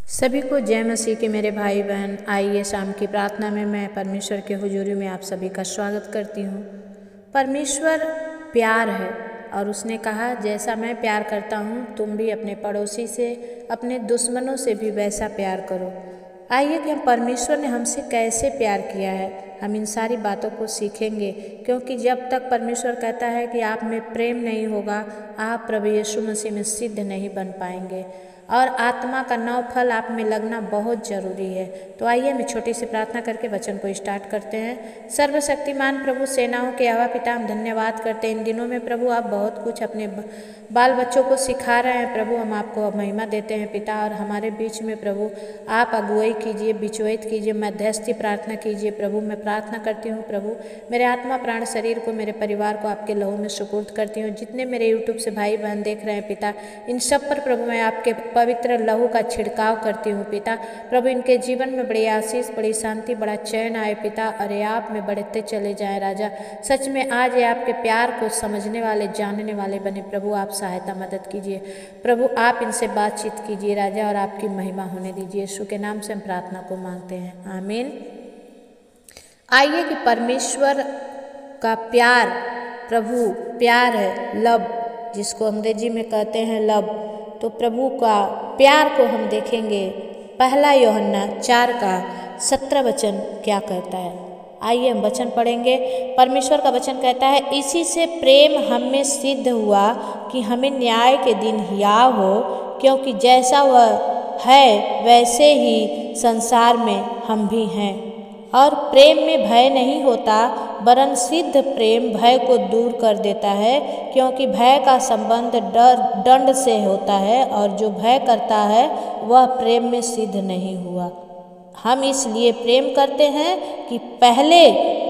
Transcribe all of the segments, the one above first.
सभी को जय मसीह के मेरे भाई बहन। आइए शाम की प्रार्थना में मैं परमेश्वर के हुजूरी में आप सभी का स्वागत करती हूँ। परमेश्वर प्यार है और उसने कहा जैसा मैं प्यार करता हूँ तुम भी अपने पड़ोसी से, अपने दुश्मनों से भी वैसा प्यार करो। आइए कि हम परमेश्वर ने हमसे कैसे प्यार किया है, हम इन सारी बातों को सीखेंगे, क्योंकि जब तक परमेश्वर कहता है कि आप में प्रेम नहीं होगा, आप प्रभु यीशु मसीह में सिद्ध नहीं बन पाएंगे और आत्मा का नौ फल आप में लगना बहुत ज़रूरी है। तो आइए हम छोटी सी प्रार्थना करके वचन को स्टार्ट करते हैं। सर्वशक्तिमान प्रभु सेनाओं के यहोवा पिता, हम धन्यवाद करते हैं इन दिनों में प्रभु आप बहुत कुछ अपने बाल बच्चों को सिखा रहे हैं प्रभु। हम आपको महिमा देते हैं पिता, और हमारे बीच में प्रभु आप अगुवाई कीजिए, बिचौत कीजिए, मध्यस्थी प्रार्थना कीजिए प्रभु। मैं प्रार्थना करती हूँ प्रभु, मेरे आत्मा प्राण शरीर को, मेरे परिवार को आपके लहू में सुपुर्द करती हूँ। जितने मेरे यूट्यूब से भाई बहन देख रहे हैं पिता, इन सब पर प्रभु मैं आपके पवित्र लहू का छिड़काव करती हूँ पिता। प्रभु इनके जीवन में बड़ी आशीष, बड़ी शांति, बड़ा चैन आए पिता, अरे आप में बढ़ते चले जाए राजा। सच में आज ये आपके प्यार को समझने वाले, जानने वाले बने प्रभु। आप सहायता मदद कीजिए प्रभु, आप इनसे बातचीत कीजिए राजा, और आपकी महिमा होने दीजिए। यीशु के नाम से हम प्रार्थना को मांगते हैं, आमीन। आइए कि परमेश्वर का प्यार, प्रभु प्यार है, लव, जिसको अंग्रेजी में कहते हैं लव। तो प्रभु का प्यार को हम देखेंगे। पहला यूहन्ना 4:17 वचन क्या कहता है, आइए हम वचन पढ़ेंगे। परमेश्वर का वचन कहता है, इसी से प्रेम हम में सिद्ध हुआ कि हमें न्याय के दिन हियाव हो, क्योंकि जैसा वह है वैसे ही संसार में हम भी हैं। और प्रेम में भय नहीं होता, वरन सिद्ध प्रेम भय को दूर कर देता है, क्योंकि भय का संबंध दंड से होता है, और जो भय करता है वह प्रेम में सिद्ध नहीं हुआ। हम इसलिए प्रेम करते हैं कि पहले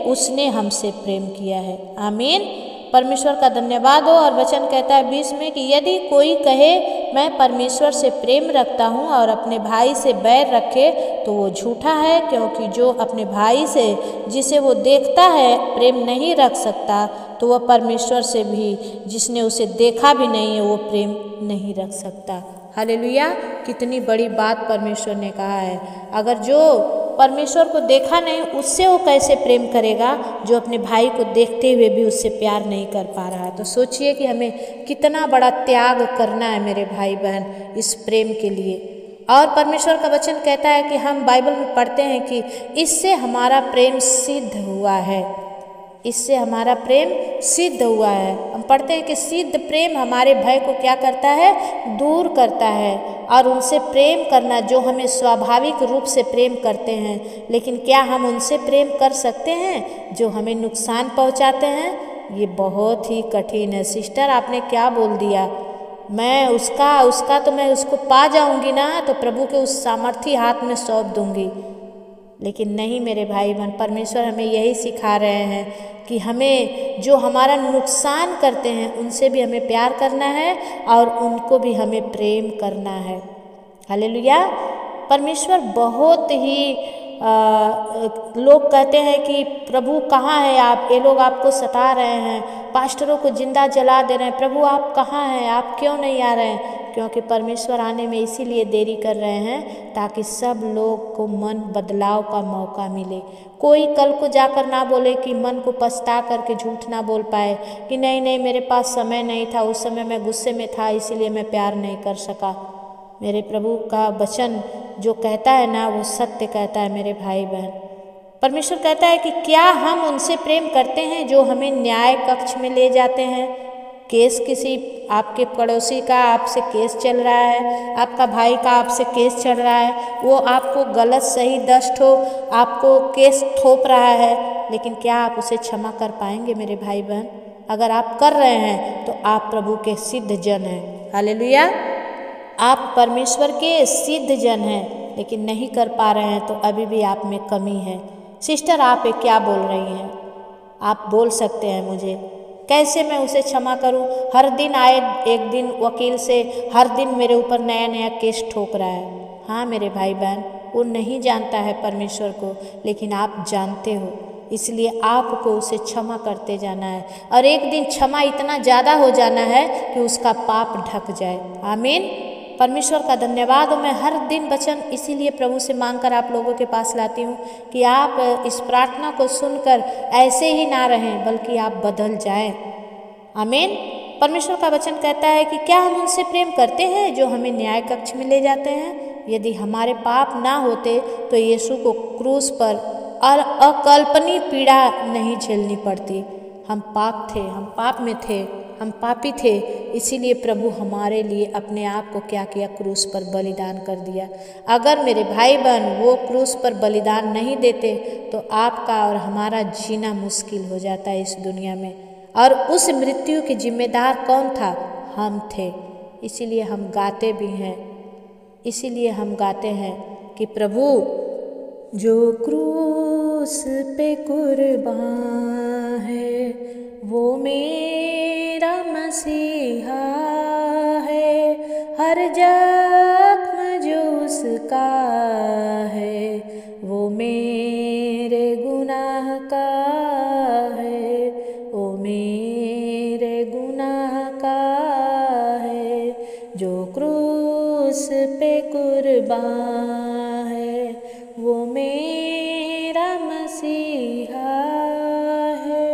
उसने हमसे प्रेम किया है, आमीन। परमेश्वर का धन्यवाद हो। और वचन कहता है 20 में कि यदि कोई कहे मैं परमेश्वर से प्रेम रखता हूँ और अपने भाई से बैर रखे तो वो झूठा है, क्योंकि जो अपने भाई से जिसे वो देखता है प्रेम नहीं रख सकता, तो वह परमेश्वर से भी जिसने उसे देखा भी नहीं है वो प्रेम नहीं रख सकता। हालेलुया, कितनी बड़ी बात परमेश्वर ने कहा है। अगर जो परमेश्वर को देखा नहीं उससे वो कैसे प्रेम करेगा, जो अपने भाई को देखते हुए भी उससे प्यार नहीं कर पा रहा है। तो सोचिए कि हमें कितना बड़ा त्याग करना है मेरे भाई बहन इस प्रेम के लिए। और परमेश्वर का वचन कहता है कि हम बाइबल में पढ़ते हैं कि इससे हमारा प्रेम सिद्ध हुआ है, इससे हमारा प्रेम सिद्ध हुआ है। हम पढ़ते हैं कि सिद्ध प्रेम हमारे भय को क्या करता है, दूर करता है। और उनसे प्रेम करना जो हमें स्वाभाविक रूप से प्रेम करते हैं, लेकिन क्या हम उनसे प्रेम कर सकते हैं जो हमें नुकसान पहुंचाते हैं? ये बहुत ही कठिन है। सिस्टर आपने क्या बोल दिया, मैं उसका तो मैं उसको पा जाऊंगी ना, तो प्रभु के उस सामर्थी हाथ में सौंप दूंगी। लेकिन नहीं मेरे भाई बहन, परमेश्वर हमें यही सिखा रहे हैं कि हमें जो हमारा नुकसान करते हैं उनसे भी हमें प्यार करना है और उनको भी हमें प्रेम करना है। हालेलुया। परमेश्वर बहुत ही लोग कहते हैं कि प्रभु कहाँ है आप, ये लोग आपको सता रहे हैं, पास्टरों को जिंदा जला दे रहे हैं, प्रभु आप कहाँ हैं, आप क्यों नहीं आ रहे हैं? क्योंकि परमेश्वर आने में इसीलिए देरी कर रहे हैं ताकि सब लोग को मन बदलाव का मौका मिले। कोई कल को जाकर ना बोले कि मन को पछता करके झूठ ना बोल पाए कि नहीं नहीं मेरे पास समय नहीं था, उस समय मैं गुस्से में था इसीलिए मैं प्यार नहीं कर सका। मेरे प्रभु का वचन जो कहता है ना वो सत्य कहता है मेरे भाई बहन। परमेश्वर कहता है कि क्या हम उनसे प्रेम करते हैं जो हमें न्याय कक्ष में ले जाते हैं? केस किसी आपके पड़ोसी का आपसे केस चल रहा है, आपका भाई का आपसे केस चल रहा है, वो आपको गलत सही 10 ठो आपको केस थोप रहा है, लेकिन क्या आप उसे क्षमा कर पाएंगे मेरे भाई बहन? अगर आप कर रहे हैं तो आप प्रभु के सिद्ध जन हैं। हालेलुया, आप परमेश्वर के सिद्ध जन हैं, लेकिन नहीं कर पा रहे हैं तो अभी भी आप में कमी है। सिस्टर आप क्या बोल रही हैं? आप बोल सकते हैं मुझे, कैसे मैं उसे क्षमा करूं? हर दिन आए एक दिन वकील से हर दिन मेरे ऊपर नया नया केस ठोक रहा है। हाँ मेरे भाई बहन, वो नहीं जानता है परमेश्वर को, लेकिन आप जानते हो, इसलिए आपको उसे क्षमा करते जाना है। और एक दिन क्षमा इतना ज़्यादा हो जाना है कि उसका पाप ढक जाए। आमीन। परमेश्वर का धन्यवाद हो। मैं हर दिन वचन इसीलिए प्रभु से मांगकर आप लोगों के पास लाती हूँ कि आप इस प्रार्थना को सुनकर ऐसे ही ना रहें, बल्कि आप बदल जाएं। आमीन। परमेश्वर का वचन कहता है कि क्या हम उनसे प्रेम करते हैं जो हमें न्याय कक्ष में ले जाते हैं? यदि हमारे पाप ना होते तो यीशु को क्रूस पर और अकल्पनीय पीड़ा नहीं झेलनी पड़ती। हम पाप थे, हम पाप में थे, हम पापी थे, इसीलिए प्रभु हमारे लिए अपने आप को क्या किया? क्रूस पर बलिदान कर दिया। अगर मेरे भाई बहन वो क्रूस पर बलिदान नहीं देते तो आपका और हमारा जीना मुश्किल हो जाता है इस दुनिया में। और उस मृत्यु के जिम्मेदार कौन था? हम थे। इसीलिए हम गाते भी हैं, इसीलिए हम गाते हैं कि प्रभु जो क्रूस पे कुर्बान है वो मेरा मसीहा है, हर जख्म जो उसका है वो मेरे गुनाह का है, वो मेरे गुनाह का है। जो क्रूस पे कुर्बान है वो मेरा मसीहा है।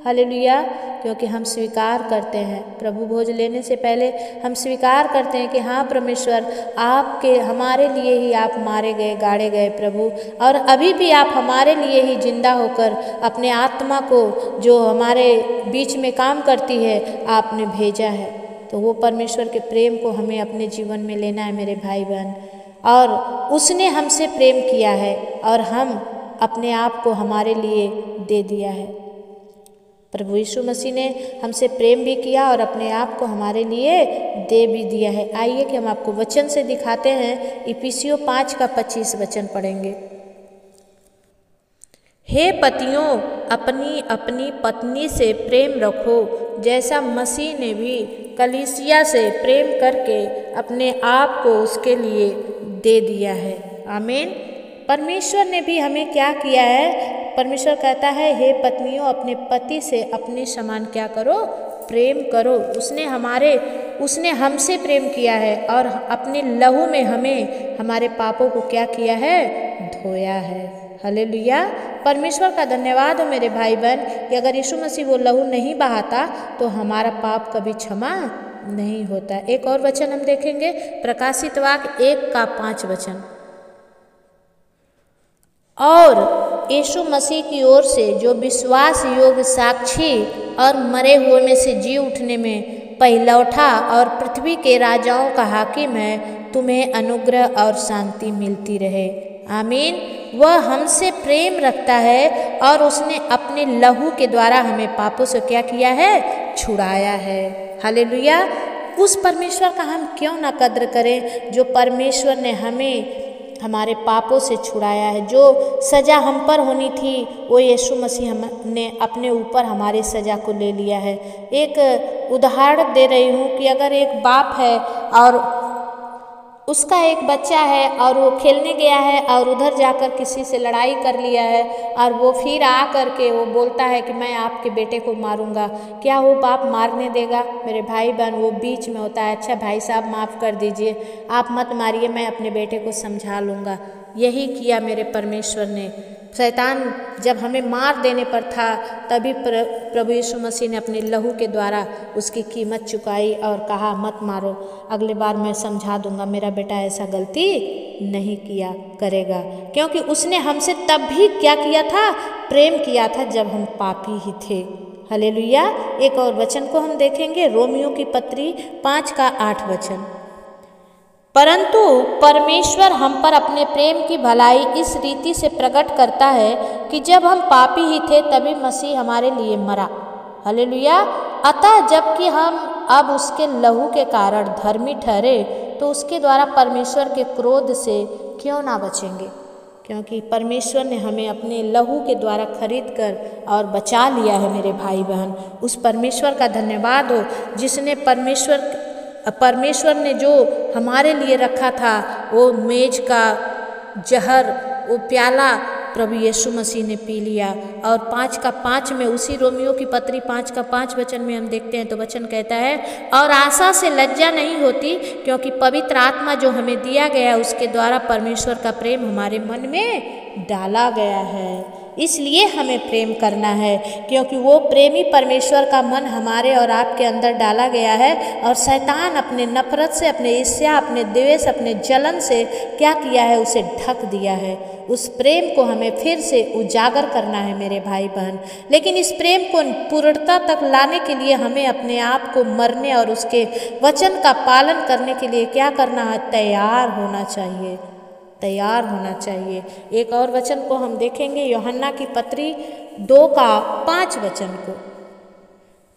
हालेलुया। क्योंकि हम स्वीकार करते हैं, प्रभु भोज लेने से पहले हम स्वीकार करते हैं कि हाँ परमेश्वर, आपके हमारे लिए ही आप मारे गए, गाड़े गए प्रभु, और अभी भी आप हमारे लिए ही जिंदा होकर अपने आत्मा को जो हमारे बीच में काम करती है आपने भेजा है। तो वो परमेश्वर के प्रेम को हमें अपने जीवन में लेना है मेरे भाई बहन। और उसने हमसे प्रेम किया है और हम अपने आप को हमारे लिए दे दिया है। प्रभु यीशु मसीह ने हमसे प्रेम भी किया और अपने आप को हमारे लिए दे भी दिया है। आइए कि हम आपको वचन से दिखाते हैं। इफिसियों 5 का 25 वचन पढ़ेंगे। हे पतियों, अपनी अपनी पत्नी से प्रेम रखो, जैसा मसीह ने भी कलीसिया से प्रेम करके अपने आप को उसके लिए दे दिया है। आमीन। परमेश्वर ने भी हमें क्या किया है? परमेश्वर कहता है हे पत्नियों, अपने पति से अपने समान क्या करो? प्रेम करो। उसने हमसे प्रेम किया है और अपने लहू में हमें हमारे पापों को क्या किया है? धोया है। हालेलुया। परमेश्वर का धन्यवाद हो मेरे भाई बहन कि अगर यीशु मसीह वो लहू नहीं बहाता तो हमारा पाप कभी क्षमा नहीं होता। एक और वचन हम देखेंगे, प्रकाशित वाक्य 1 का 5 वचन। और यीशु मसीह की ओर से जो विश्वास योग्य साक्षी और मरे हुए में से जी उठने में पहिलौठा और पृथ्वी के राजाओं का हाकिम है, तुम्हें अनुग्रह और शांति मिलती रहे। आमीन। वह हमसे प्रेम रखता है और उसने अपने लहू के द्वारा हमें पापों से क्या किया है? छुड़ाया है। हालेलुया। उस परमेश्वर का हम क्यों ना कद्र करें जो परमेश्वर ने हमें हमारे पापों से छुड़ाया है। जो सज़ा हम पर होनी थी वो यीशु मसीह ने अपने ऊपर हमारी सज़ा को ले लिया है। एक उदाहरण दे रही हूँ कि अगर एक बाप है और उसका एक बच्चा है और वो खेलने गया है और उधर जाकर किसी से लड़ाई कर लिया है और वो फिर आ कर के वो बोलता है कि मैं आपके बेटे को मारूंगा, क्या वो बाप मारने देगा? मेरे भाई बहन, वो बीच में होता है, अच्छा भाई साहब माफ़ कर दीजिए, आप मत मारिए, मैं अपने बेटे को समझा लूँगा। यही किया मेरे परमेश्वर ने। शैतान जब हमें मार देने पर था तभी प्रभु यीशु मसीह ने अपने लहू के द्वारा उसकी कीमत चुकाई और कहा मत मारो, अगली बार मैं समझा दूंगा, मेरा बेटा ऐसा गलती नहीं किया करेगा। क्योंकि उसने हमसे तब भी क्या किया था? प्रेम किया था जब हम पापी ही थे। हालेलुया। एक और वचन को हम देखेंगे, रोमियो की पत्री 5 का 8 वचन। परंतु परमेश्वर हम पर अपने प्रेम की भलाई इस रीति से प्रकट करता है कि जब हम पापी ही थे तभी मसीह हमारे लिए मरा। हालेलुया। अतः जबकि हम अब उसके लहू के कारण धर्मी ठहरे तो उसके द्वारा परमेश्वर के क्रोध से क्यों ना बचेंगे? क्योंकि परमेश्वर ने हमें अपने लहू के द्वारा खरीद कर और बचा लिया है मेरे भाई बहन। उस परमेश्वर का धन्यवाद हो जिसने परमेश्वर ने जो हमारे लिए रखा था, वो मेज का जहर, वो प्याला प्रभु यीशु मसीह ने पी लिया। और 5:5 में, उसी रोमियो की पत्री 5:5 वचन में हम देखते हैं तो वचन कहता है, और आशा से लज्जा नहीं होती, क्योंकि पवित्र आत्मा जो हमें दिया गया उसके द्वारा परमेश्वर का प्रेम हमारे मन में डाला गया है। इसलिए हमें प्रेम करना है, क्योंकि वो प्रेमी परमेश्वर का मन हमारे और आपके अंदर डाला गया है। और शैतान अपने नफरत से, अपने ईर्ष्या, अपने द्वेष, अपने जलन से क्या किया है, उसे ढक दिया है। उस प्रेम को हमें फिर से उजागर करना है मेरे भाई बहन। लेकिन इस प्रेम को पूर्णता तक लाने के लिए हमें अपने आप को मरने और उसके वचन का पालन करने के लिए क्या करना है, तैयार होना चाहिए, तैयार होना चाहिए। एक और वचन को हम देखेंगे, यूहन्ना की पत्री 2:5 वचन को,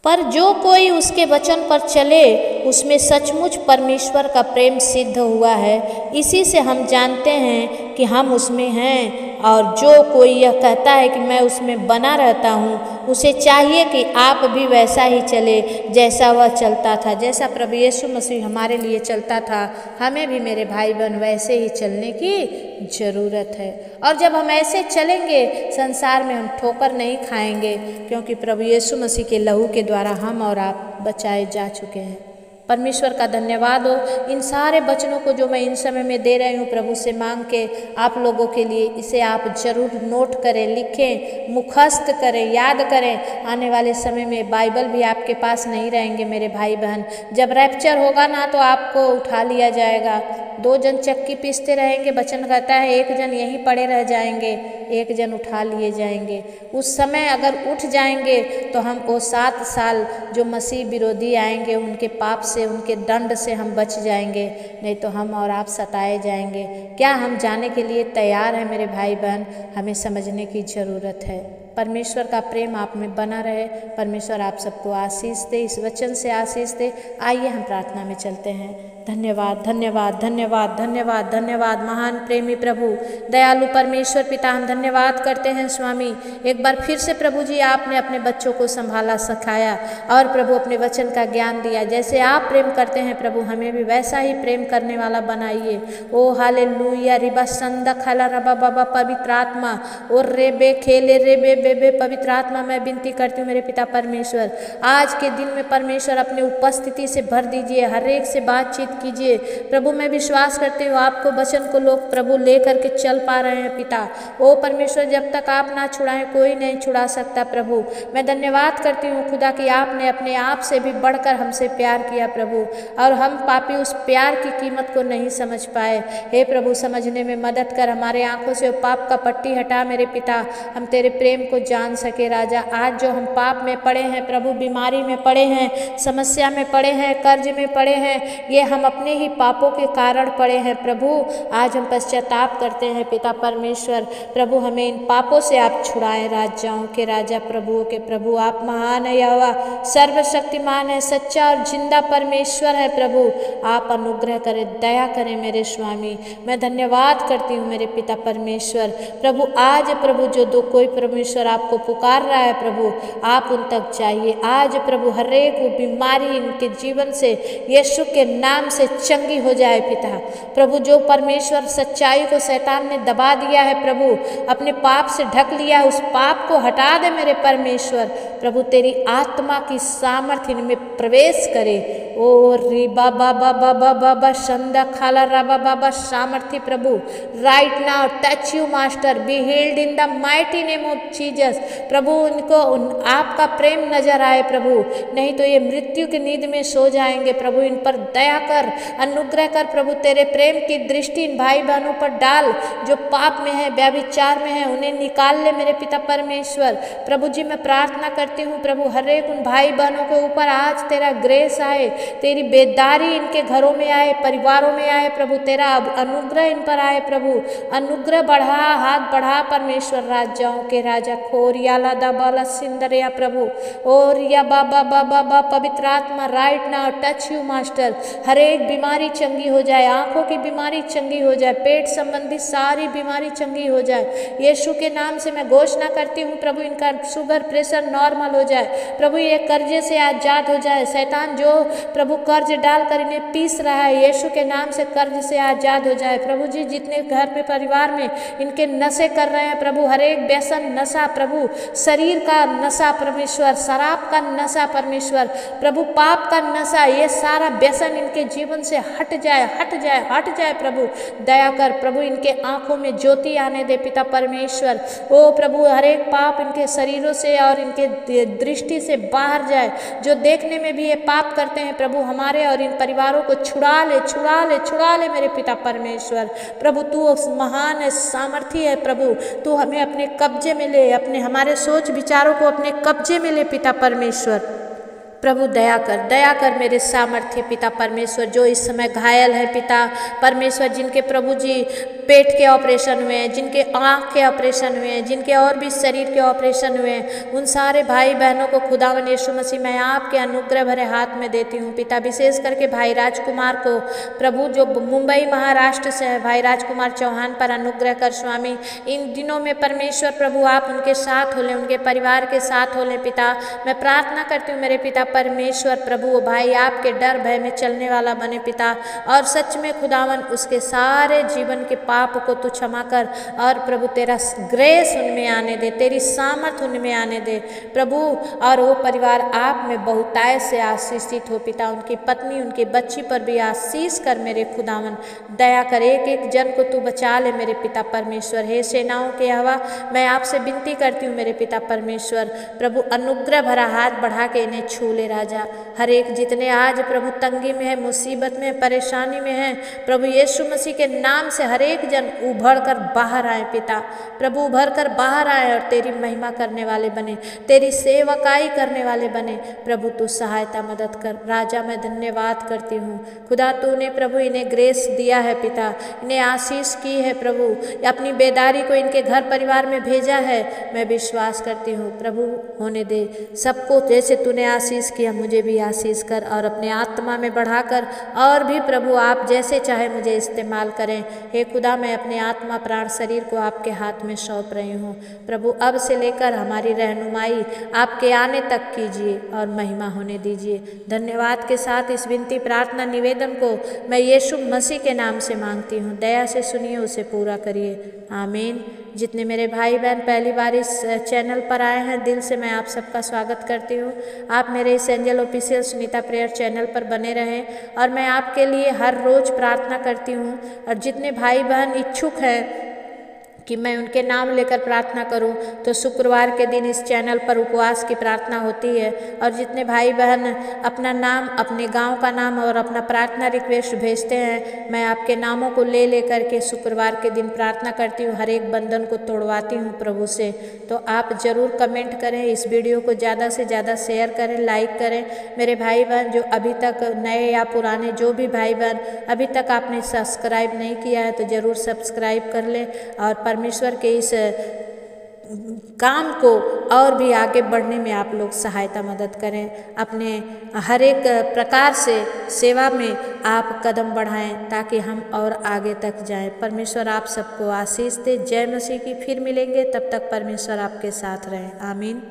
पर जो कोई उसके वचन पर चले उसमें सचमुच परमेश्वर का प्रेम सिद्ध हुआ है। इसी से हम जानते हैं कि हम उसमें हैं। और जो कोई यह कहता है कि मैं उसमें बना रहता हूँ, उसे चाहिए कि आप भी वैसा ही चले जैसा वह चलता था। जैसा प्रभु यीशु मसीह हमारे लिए चलता था, हमें भी मेरे भाई बहन वैसे ही चलने की ज़रूरत है। और जब हम ऐसे चलेंगे, संसार में हम ठोकर नहीं खाएंगे, क्योंकि प्रभु यीशु मसीह के लहू के द्वारा हम और आप बचाए जा चुके हैं। परमेश्वर का धन्यवाद हो। इन सारे वचनों को जो मैं इन समय में दे रही हूँ, प्रभु से मांग के आप लोगों के लिए, इसे आप जरूर नोट करें, लिखें, मुखस्त करें, याद करें। आने वाले समय में बाइबल भी आपके पास नहीं रहेंगे मेरे भाई बहन। जब रैप्चर होगा ना, तो आपको उठा लिया जाएगा। 2 जन चक्की पीसते रहेंगे, वचन कहता है 1 जन यहीं पड़े रह जाएंगे, 1 जन उठा लिए जाएंगे। उस समय अगर उठ जाएंगे तो हम वो 7 साल जो मसीह विरोधी आएंगे, उनके पाप से, उनके दंड से हम बच जाएंगे। नहीं तो हम और आप सताए जाएंगे। क्या हम जाने के लिए तैयार हैं मेरे भाई बहन? हमें समझने की ज़रूरत है। परमेश्वर का प्रेम आप में बना रहे। परमेश्वर आप सबको आशीष दे, इस वचन से आशीष दे। आइए हम प्रार्थना में चलते हैं। धन्यवाद, धन्यवाद, धन्यवाद, धन्यवाद, धन्यवाद महान प्रेमी प्रभु, दयालु परमेश्वर पिता, हम धन्यवाद करते हैं स्वामी। एक बार फिर से प्रभु जी आपने अपने बच्चों को संभाला, सिखाया और प्रभु अपने वचन का ज्ञान दिया। जैसे आप प्रेम करते हैं प्रभु, हमें भी वैसा ही प्रेम करने वाला बनाइए। ओ हालेलुया, रिबा संदा खाला रबा बाबा, पवित्र आत्मा और रेबे खेले रेबे बेबे, पवित्र आत्मा मैं विनती करती हूँ मेरे पिता परमेश्वर, आज के दिन में परमेश्वर अपने उपस्थिति से भर दीजिए, हर एक से बातचीत कीजिए प्रभु। मैं विश्वास करती हूँ आपको वचन को लोग प्रभु ले करके चल पा रहे हैं पिता। ओ परमेश्वर, जब तक आप ना छुड़ाएं कोई नहीं छुड़ा सकता प्रभु। मैं धन्यवाद करती हूँ खुदा कि आपने अपने आप से भी बढ़कर हमसे प्यार किया प्रभु, और हम पापी उस प्यार की कीमत को नहीं समझ पाए। हे प्रभु, समझने में मदद कर, हमारे आंखों से पाप का पट्टी हटा मेरे पिता, हम तेरे प्रेम को जान सके राजा। आज जो हम पाप में पड़े हैं प्रभु, बीमारी में पड़े हैं, समस्या में पड़े हैं, कर्ज में पड़े हैं, ये हम अपने ही पापों के कारण पड़े हैं प्रभु। आज हम पश्चाताप करते हैं पिता परमेश्वर। प्रभु, हमें इन पापों से आप छुड़ाएं। राजाओं के राजा, प्रभुओं के प्रभु, आप महान है यहोवा, सर्वशक्तिमान है, सच्चा और जिंदा परमेश्वर है प्रभु। आप अनुग्रह करें, दया करें मेरे स्वामी। मैं धन्यवाद करती हूँ मेरे पिता परमेश्वर। प्रभु, आज प्रभु जो दो कोई परमेश्वर आपको पुकार रहा है प्रभु, आप उन तक जाइए। आज प्रभु हर एक बीमारी इनके जीवन से यीशु के नाम से चंगी हो जाए पिता। प्रभु, जो परमेश्वर सच्चाई को शैतान ने दबा दिया है प्रभु, अपने पाप से ढक लिया है, उस पाप को हटा दे मेरे परमेश्वर। प्रभु, तेरी आत्मा की सामर्थ्य इनमें प्रवेश करे। ओ री बाबा बाबा बाबा बा शंदा खाला राबा बाबा, सामर्थ्य प्रभु, right now touch you master, be healed in the mighty name of Jesus. प्रभु, उनको आपका प्रेम नजर आए प्रभु, नहीं तो ये मृत्यु की नींद में सो जाएंगे प्रभु। इन पर दया कर, अनुग्रह कर प्रभु, तेरे प्रेम की दृष्टि इन भाई बहनों पर डाल जो पाप में है, व्यभिचार में है, उन्हें निकाल ले मेरे पिता परमेश्वर। प्रभु जी, मैं प्रार्थना करती हूँ प्रभु, हर एक उन भाई बहनों के ऊपर आज तेरा ग्रेस आए, तेरी बेदारी इनके घरों में आए, परिवारों में आए प्रभु, तेरा अनुग्रह इन पर आए प्रभु। अनुग्रह बढ़ा, हाथ बढ़ा परमेश्वर, राजाओं के राजा, खोरिया लादा बाला सिंदरिया प्रभु, और या बाबा बाबा बा, पवित्र आत्मा right now touch you master. हर एक बीमारी चंगी हो जाए, आँखों की बीमारी चंगी हो जाए, पेट संबंधी सारी बीमारी चंगी हो जाए। यीशु के नाम से मैं घोषणा करती हूँ प्रभु, इनका शुगर प्रेशर नॉर्मल हो जाए। प्रभु ये कर्जे से आजाद हो जाए। शैतान जो प्रभु कर्ज डालकर इन्हें पीस रहा है, यीशु के नाम से कर्ज से आजाद हो जाए। प्रभु जी जितने घर में परिवार में इनके नशे कर रहे हैं प्रभु, हर एक व्यसन नशा प्रभु, शरीर का नशा परमेश्वर, शराब का नशा परमेश्वर, प्रभु पाप का नशा, ये सारा व्यसन इनके जीवन से हट जाए, हट जाए, हट जाए। प्रभु दया कर प्रभु, इनके आंखों में ज्योति आने दे पिता परमेश्वर। ओ प्रभु हर एक पाप इनके शरीरों से और इनके दृष्टि से बाहर जाए। जो देखने में भी ये पाप करते हैं प्रभु, हमारे और इन परिवारों को छुड़ा ले, छुड़ा ले, छुड़ा ले मेरे पिता परमेश्वर। प्रभु तू महान है, सामर्थी है प्रभु, तू हमें अपने कब्जे में ले, अपने हमारे सोच विचारों को अपने कब्जे में ले पिता परमेश्वर। प्रभु दया कर मेरे सामर्थ्य पिता परमेश्वर, जो इस समय घायल है पिता परमेश्वर, जिनके प्रभु जी पेट के ऑपरेशन हुए हैं, जिनके आँख के ऑपरेशन हुए हैं, जिनके और भी शरीर के ऑपरेशन हुए हैं, उन सारे भाई बहनों को खुदावन यीशु मसीह मैं आपके अनुग्रह भरे हाथ में देती हूँ पिता। विशेष करके भाई राजकुमार को प्रभु, जो मुंबई महाराष्ट्र से है, भाई राजकुमार चौहान पर अनुग्रह कर स्वामी। इन दिनों में परमेश्वर प्रभु आप उनके साथ हो लें, उनके परिवार के साथ हो लें पिता। मैं प्रार्थना करती हूँ मेरे पिता परमेश्वर प्रभु, वो भाई आपके डर भय में चलने वाला बने पिता, और सच में खुदावन उसके सारे जीवन के पाप को तू क्षमा कर, और प्रभु तेरा ग्रेस उनमें आने दे, तेरी सामर्थ उनमें आने दे प्रभु। और वो परिवार आप में बहुतायत से आशीषित हो पिता, उनकी पत्नी उनकी बच्ची पर भी आशीष कर मेरे खुदावन। दया कर, एक एक जन को तू बचा ले मेरे पिता परमेश्वर। हे सेनाओं के यहोवा, मैं आपसे विनती करती हूँ मेरे पिता परमेश्वर प्रभु, अनुग्रह भरा हाथ बढ़ा के इन्हें छू ले राजा। हर एक जितने आज प्रभु तंगी में है, मुसीबत में, परेशानी में है प्रभु, यीशु मसीह के नाम से हर एक जन उभर कर बाहर आए पिता प्रभु, उभर कर बाहर आए और तेरी महिमा करने वाले बने, तेरी सेवकाई करने वाले बने प्रभु। तू सहायता मदद कर राजा। मैं धन्यवाद करती हूँ खुदा, तूने प्रभु इन्हें ग्रेस दिया है पिता, इन्हें आशीष की है प्रभु, अपनी बेदारी को इनके घर परिवार में भेजा है। मैं विश्वास करती हूँ प्रभु, होने दे सबको, जैसे तूने आशीष किया मुझे भी आशीष कर, और अपने आत्मा में बढ़ाकर और भी प्रभु आप जैसे चाहे मुझे इस्तेमाल करें। हे खुदा, मैं अपने आत्मा प्राण शरीर को आपके हाथ में सौंप रही हूँ प्रभु। अब से लेकर हमारी रहनुमाई आपके आने तक कीजिए और महिमा होने दीजिए। धन्यवाद के साथ इस विनती प्रार्थना निवेदन को मैं यीशु मसीह के नाम से मांगती हूँ। दया से सुनिए, उसे पूरा करिए, आमीन। जितने मेरे भाई बहन पहली बार इस चैनल पर आए हैं, दिल से मैं आप सबका स्वागत करती हूँ। आप मेरे इस angel official Sunita prayer channel पर बने रहें, और मैं आपके लिए हर रोज़ प्रार्थना करती हूँ। और जितने भाई बहन इच्छुक हैं कि मैं उनके नाम लेकर प्रार्थना करूं, तो शुक्रवार के दिन इस चैनल पर उपवास की प्रार्थना होती है। और जितने भाई बहन अपना नाम, अपने गांव का नाम और अपना प्रार्थना रिक्वेस्ट भेजते हैं, मैं आपके नामों को ले लेकर के शुक्रवार के दिन प्रार्थना करती हूँ, हर एक बंधन को तोड़वाती हूँ प्रभु से। तो आप ज़रूर कमेंट करें, इस वीडियो को ज़्यादा से ज़्यादा शेयर करें, लाइक करें। मेरे भाई बहन जो अभी तक नए या पुराने, जो भी भाई बहन अभी तक आपने सब्सक्राइब नहीं किया है, तो ज़रूर सब्सक्राइब कर लें, और परमेश्वर के इस काम को और भी आगे बढ़ने में आप लोग सहायता मदद करें। अपने हर एक प्रकार से सेवा में आप कदम बढ़ाएं, ताकि हम और आगे तक जाएं। परमेश्वर आप सबको आशीष दे। जय मसीह की। फिर मिलेंगे, तब तक परमेश्वर आपके साथ रहें, आमीन।